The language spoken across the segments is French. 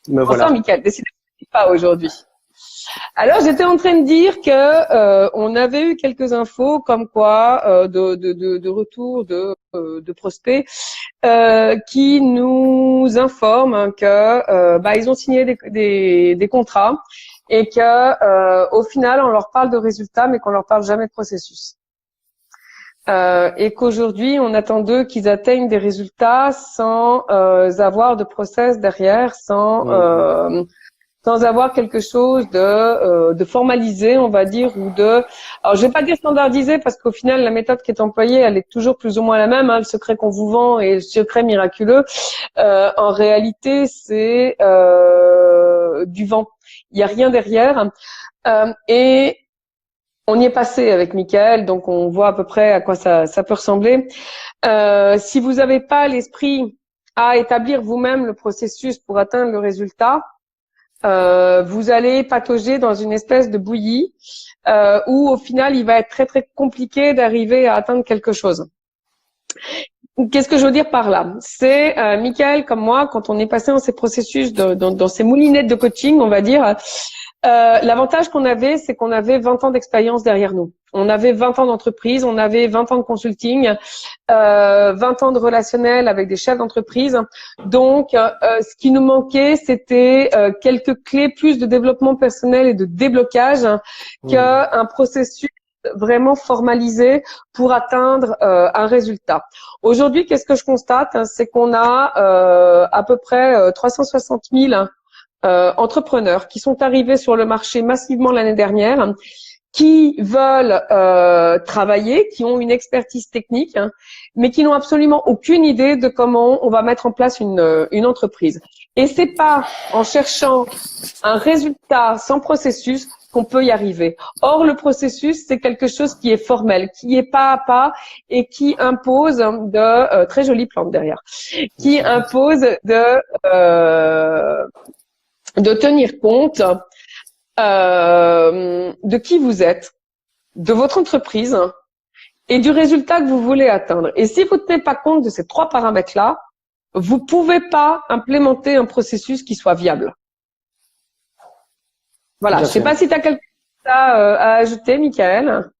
Me Bonsoir, voilà. Mickaël. Décidément, pas aujourd'hui. Alors, j'étais en train de dire que on avait eu quelques infos comme quoi de retour de prospects qui nous informent que ils ont signé des contrats et que au final on leur parle de résultats mais qu'on leur parle jamais de processus. Et qu'aujourd'hui on attend d'eux qu'ils atteignent des résultats sans avoir de process derrière, sans avoir quelque chose de formalisé, on va dire, ou de, alors je vais pas dire standardisé parce qu'au final la méthode qui est employée, elle est toujours plus ou moins la même. Hein, le secret qu'on vous vend et le secret miraculeux, en réalité, c'est du vent. Il y a rien derrière. Et on y est passé avec Mickaël, donc on voit à peu près à quoi ça peut ressembler. Si vous n'avez pas l'esprit à établir vous-même le processus pour atteindre le résultat, vous allez patauger dans une espèce de bouillie où au final il va être très très compliqué d'arriver à atteindre quelque chose. Qu'est-ce que je veux dire par là? C'est Mickaël comme moi, quand on est passé dans ces processus, dans ces moulinettes de coaching, on va dire, l'avantage qu'on avait, c'est qu'on avait 20 ans d'expérience derrière nous. On avait 20 ans d'entreprise, on avait 20 ans de consulting, 20 ans de relationnel avec des chefs d'entreprise. Donc, ce qui nous manquait, c'était quelques clés plus de développement personnel et de déblocage qu'un processus vraiment formalisé pour atteindre un résultat. Aujourd'hui, qu'est-ce que je constate? C'est qu'on a à peu près 360 000 entrepreneurs qui sont arrivés sur le marché massivement l'année dernière, qui veulent travailler, qui ont une expertise technique, mais qui n'ont absolument aucune idée de comment on va mettre en place une entreprise. Et c'est pas en cherchant un résultat sans processus qu'on peut y arriver. Or, le processus, c'est quelque chose qui est formel, qui est pas à pas et qui impose très jolie plante derrière, qui impose de tenir compte de qui vous êtes, de votre entreprise et du résultat que vous voulez atteindre. Et si vous ne tenez pas compte de ces trois paramètres-là, vous pouvez pas implémenter un processus qui soit viable. Voilà. Je sais pas si tu as quelque chose à ajouter, Mickaël.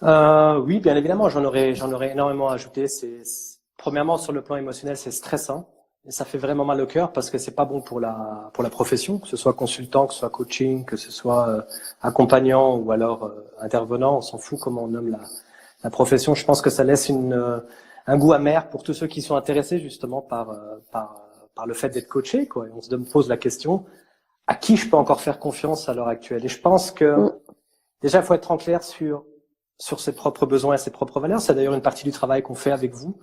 Oui, bien évidemment, j'en aurais énormément à ajouter. Premièrement, sur le plan émotionnel, c'est stressant. Et ça fait vraiment mal au cœur parce que c'est pas bon pour la profession, que ce soit consultant, que ce soit coaching, que ce soit accompagnant ou alors intervenant, on s'en fout comment on nomme la profession. Je pense que ça laisse un goût amer pour tous ceux qui sont intéressés justement par le fait d'être coaché, quoi. Et on se pose la question, à qui je peux encore faire confiance à l'heure actuelle? Et je pense que déjà, il faut être en clair sur ses propres besoins et ses propres valeurs. C'est d'ailleurs une partie du travail qu'on fait avec vous.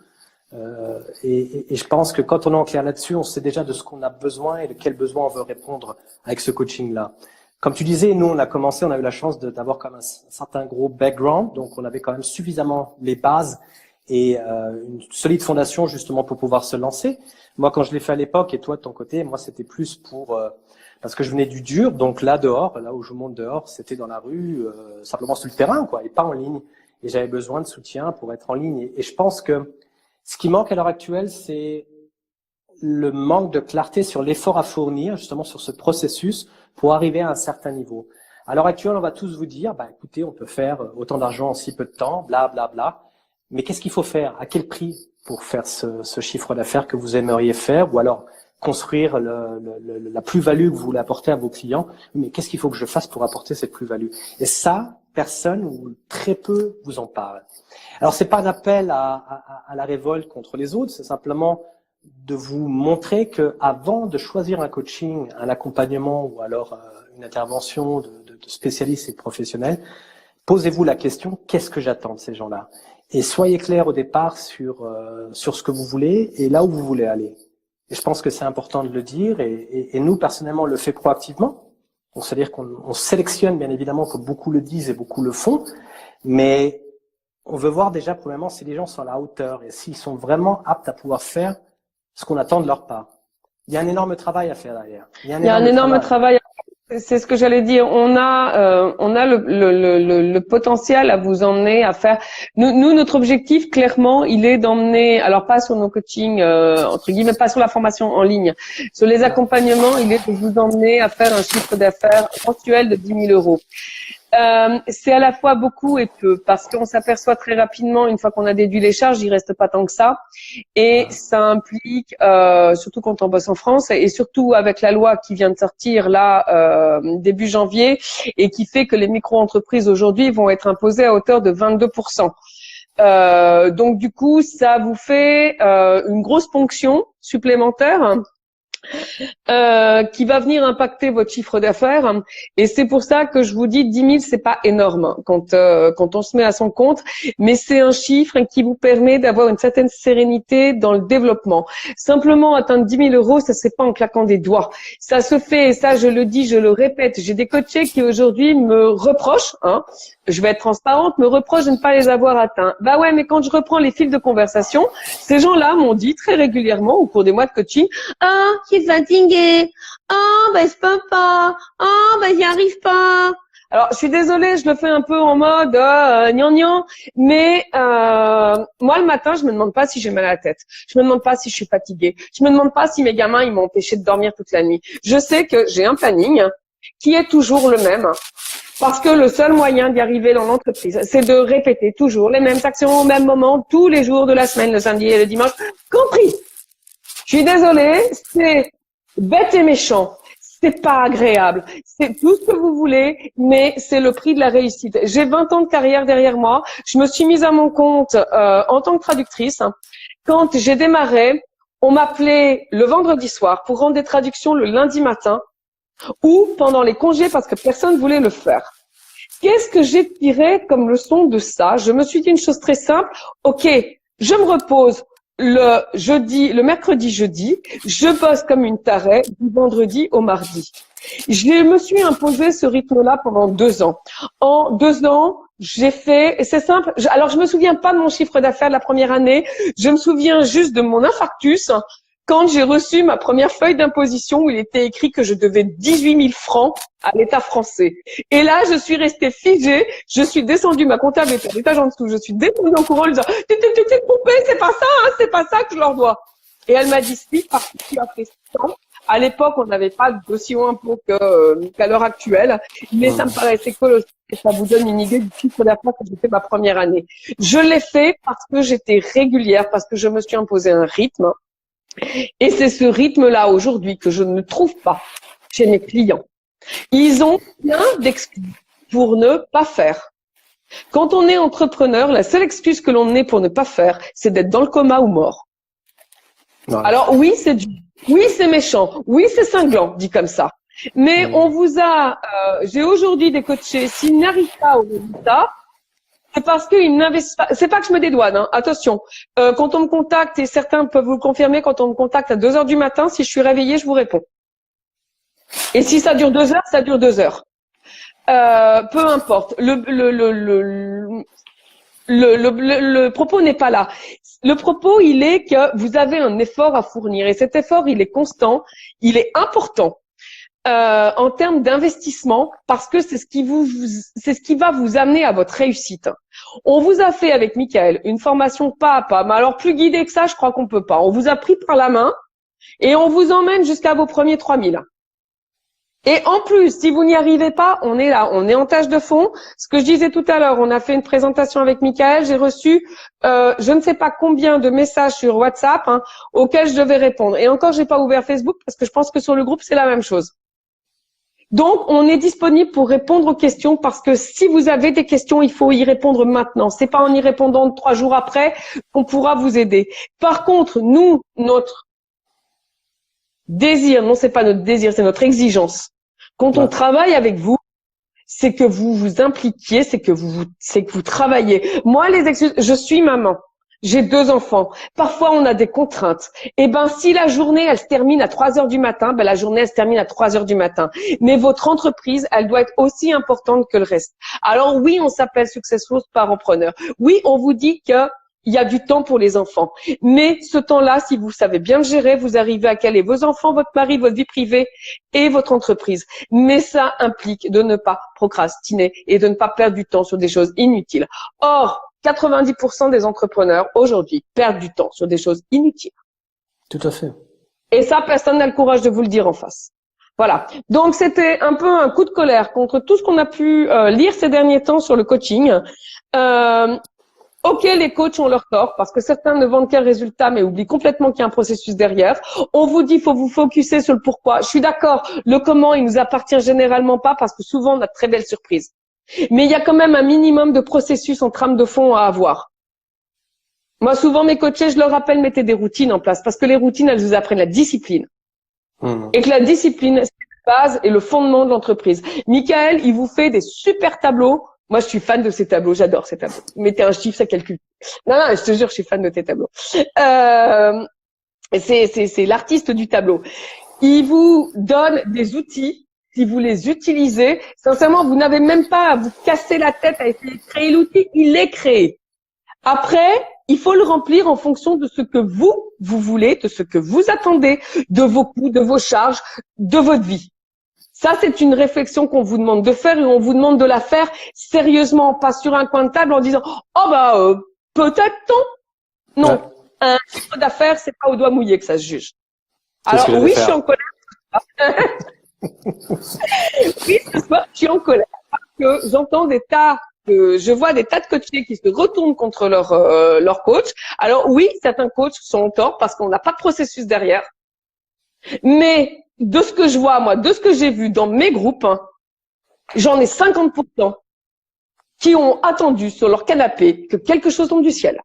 Et je pense que quand on est en clair là-dessus, on sait déjà de ce qu'on a besoin et de quels besoins on veut répondre avec ce coaching-là. Comme tu disais, nous, on a eu la chance d'avoir quand même un certain gros background, donc on avait quand même suffisamment les bases et une solide fondation justement pour pouvoir se lancer. Moi, quand je l'ai fait à l'époque, et toi de ton côté, moi, c'était plus parce que je venais du dur, donc là où je monte dehors, c'était dans la rue, simplement sur le terrain, quoi, et pas en ligne. Et j'avais besoin de soutien pour être en ligne. Et je pense que ce qui manque à l'heure actuelle, c'est le manque de clarté sur l'effort à fournir, justement sur ce processus pour arriver à un certain niveau. À l'heure actuelle, on va tous vous dire, écoutez, on peut faire autant d'argent en si peu de temps, bla bla bla. Mais qu'est-ce qu'il faut faire? À quel prix pour faire ce chiffre d'affaires que vous aimeriez faire? Ou alors construire la plus-value que vous voulez apporter à vos clients? Mais qu'est-ce qu'il faut que je fasse pour apporter cette plus-value? Et ça, personne ou très peu vous en parle. Alors, c'est pas un appel à la révolte contre les autres, c'est simplement de vous montrer que avant de choisir un coaching, un accompagnement ou alors une intervention de spécialistes et de professionnels, posez-vous la question, qu'est-ce que j'attends de ces gens-là? Et soyez clair au départ sur ce que vous voulez et là où vous voulez aller. Et je pense que c'est important de le dire et nous, personnellement, on le fait proactivement. Donc, c'est-à-dire qu'on sélectionne, bien évidemment, comme beaucoup le disent et beaucoup le font, mais on veut voir déjà, premièrement, si les gens sont à la hauteur et s'ils sont vraiment aptes à pouvoir faire ce qu'on attend de leur part. Il y a un énorme travail à faire derrière. Il y a un énorme travail. C'est ce que j'allais dire. On a le potentiel à vous emmener à faire. Nous, notre objectif, clairement, il est d'emmener, alors pas sur nos coachings, entre guillemets, pas sur la formation en ligne, sur les accompagnements, il est de vous emmener à faire un chiffre d'affaires mensuel de 10 000 euros. C'est à la fois beaucoup et peu, parce qu'on s'aperçoit très rapidement, une fois qu'on a déduit les charges, il reste pas tant que ça, et ça implique, surtout quand on bosse en France, et surtout avec la loi qui vient de sortir là début janvier, et qui fait que les micro-entreprises aujourd'hui vont être imposées à hauteur de 22%. Donc du coup, ça vous fait une grosse ponction supplémentaire. Qui va venir impacter votre chiffre d'affaires, et c'est pour ça que je vous dis 10 000, c'est pas énorme quand on se met à son compte, mais c'est un chiffre qui vous permet d'avoir une certaine sérénité dans le développement. Simplement atteindre 10 000 euros, ça se fait pas en claquant des doigts. Ça se fait, et ça je le dis, je le répète. J'ai des coachés qui aujourd'hui me reprochent, je vais être transparente, me reprochent de ne pas les avoir atteints. Bah ouais, mais quand je reprends les fils de conversation, ces gens-là m'ont dit très régulièrement au cours des mois de coaching, je suis fatiguée, je peux pas, j'y arrive pas. Alors, je suis désolée, je le fais un peu en mode gnangnan, mais moi le matin, je me demande pas si j'ai mal à la tête. Je me demande pas si je suis fatiguée. Je me demande pas si mes gamins ils m'ont empêché de dormir toute la nuit. Je sais que j'ai un planning qui est toujours le même. Parce que le seul moyen d'y arriver dans l'entreprise, c'est de répéter toujours les mêmes actions au même moment, tous les jours de la semaine, le samedi et le dimanche, compris. Je suis désolée, c'est bête et méchant. C'est pas agréable. C'est tout ce que vous voulez, mais c'est le prix de la réussite. J'ai 20 ans de carrière derrière moi. Je me suis mise à mon compte en tant que traductrice. Quand j'ai démarré, on m'appelait le vendredi soir pour rendre des traductions le lundi matin ou pendant les congés parce que personne ne voulait le faire. Qu'est-ce que j'ai tiré comme leçon de ça? Je me suis dit une chose très simple. Ok, je me repose le mercredi, jeudi, je bosse comme une tarée du vendredi au mardi. Je me suis imposé ce rythme-là pendant 2 ans. En 2 ans, j'ai fait, et c'est simple, alors je me souviens pas de mon chiffre d'affaires de la première année, je me souviens juste de mon infarctus quand j'ai reçu ma première feuille d'imposition où il était écrit que je devais 18 000 francs à l'État français. Et là, je suis restée figée, je suis descendue, ma comptable était à l'étage en dessous, je suis descendue en courant en lui disant « Tu t'es trompée, c'est pas ça que je leur dois. » Et elle m'a dit « Si, parce que tu as fait ça. » À l'époque, on n'avait pas d'aussi haut impôt qu'à l'heure actuelle, mais ça me paraissait colossal et ça vous donne une idée du chiffre d'affaires que j'ai fait ma première année. Je l'ai fait parce que j'étais régulière, parce que je me suis imposé un rythme. Et c'est ce rythme-là aujourd'hui que je ne trouve pas chez mes clients. Ils ont plein d'excuses pour ne pas faire. Quand on est entrepreneur, la seule excuse que l'on ait pour ne pas faire, c'est d'être dans le coma ou mort. Ouais. Alors oui, c'est dur. Oui, c'est méchant. Oui, c'est cinglant, dit comme ça. Mais on vous a... j'ai aujourd'hui des coachés, s'ils n'arrivent pas au résultat, c'est parce qu'ils n'investissent pas. C'est pas que je me dédouane, attention. Quand on me contacte, et certains peuvent vous le confirmer, quand on me contacte à 2 heures du matin, si je suis réveillée, je vous réponds. Et si ça dure 2 heures, ça dure 2 heures. Peu importe. Le propos n'est pas là. Le propos, il est que vous avez un effort à fournir et cet effort, il est constant, il est important. En termes d'investissement, parce que c'est ce qui va vous amener à votre réussite. On vous a fait avec Michael une formation pas à pas, mais alors plus guidée que ça, je crois qu'on peut pas. On vous a pris par la main et on vous emmène jusqu'à vos premiers 3000. Et en plus, si vous n'y arrivez pas, on est là, on est en tâche de fond. Ce que je disais tout à l'heure, on a fait une présentation avec Michael, j'ai reçu je ne sais pas combien de messages sur WhatsApp auxquels je devais répondre. Et encore, j'ai pas ouvert Facebook parce que je pense que sur le groupe, c'est la même chose. Donc, on est disponible pour répondre aux questions parce que si vous avez des questions, il faut y répondre maintenant. C'est pas en y répondant 3 jours après qu'on pourra vous aider. Par contre, nous, notre désir, non, c'est pas notre désir, c'est notre exigence. Quand on travaille avec vous, c'est que vous vous impliquiez, c'est que vous travaillez. Moi, les excuses, je suis maman. J'ai 2 enfants. Parfois, on a des contraintes. Eh ben, si la journée, elle se termine à 3 heures du matin, la journée, elle se termine à 3 heures du matin. Mais votre entreprise, elle doit être aussi importante que le reste. Alors oui, on s'appelle Successful Parentpreneur. Oui, on vous dit que il y a du temps pour les enfants. Mais ce temps-là, si vous savez bien le gérer, vous arrivez à caler vos enfants, votre mari, votre vie privée et votre entreprise. Mais ça implique de ne pas procrastiner et de ne pas perdre du temps sur des choses inutiles. Or, 90% des entrepreneurs aujourd'hui perdent du temps sur des choses inutiles. Tout à fait. Et ça, personne n'a le courage de vous le dire en face. Voilà. Donc, c'était un peu un coup de colère contre tout ce qu'on a pu lire ces derniers temps sur le coaching. Ok, les coachs ont leur tort parce que certains ne vendent qu'un résultat mais oublient complètement qu'il y a un processus derrière. On vous dit, faut vous focuser sur le pourquoi. Je suis d'accord. Le comment, il nous appartient généralement pas parce que souvent, on a de très belles surprises. Mais il y a quand même un minimum de processus en trame de fond à avoir. Moi, souvent, mes coachés, je leur rappelle, mettez des routines en place parce que les routines, elles vous apprennent la discipline. Et que la discipline, c'est la base et le fondement de l'entreprise. Michael, il vous fait des super tableaux. Moi, je suis fan de ces tableaux. J'adore ces tableaux. Mettez un chiffre, ça calcule. Non, je te jure, je suis fan de tes tableaux. C'est l'artiste du tableau. Il vous donne des outils. Si vous les utilisez, sincèrement, vous n'avez même pas à vous casser la tête à essayer de créer l'outil. Il est créé. Après, il faut le remplir en fonction de ce que vous voulez, de ce que vous attendez, de vos coûts, de vos charges, de votre vie. Ça, c'est une réflexion qu'on vous demande de faire et on vous demande de la faire sérieusement, pas sur un coin de table en disant « Oh peut-être non ». Non, ouais. Un chiffre d'affaires, c'est pas au doigt mouillé que ça se juge. Alors oui, je suis en colère. Oui, ce soir, je suis en colère parce que j'entends je vois des tas de coachés qui se retournent contre leur coach. Alors oui, certains coachs sont en tort parce qu'on n'a pas de processus derrière. Mais de ce que je vois, moi, de ce que j'ai vu dans mes groupes, j'en ai 50% qui ont attendu sur leur canapé que quelque chose tombe du ciel.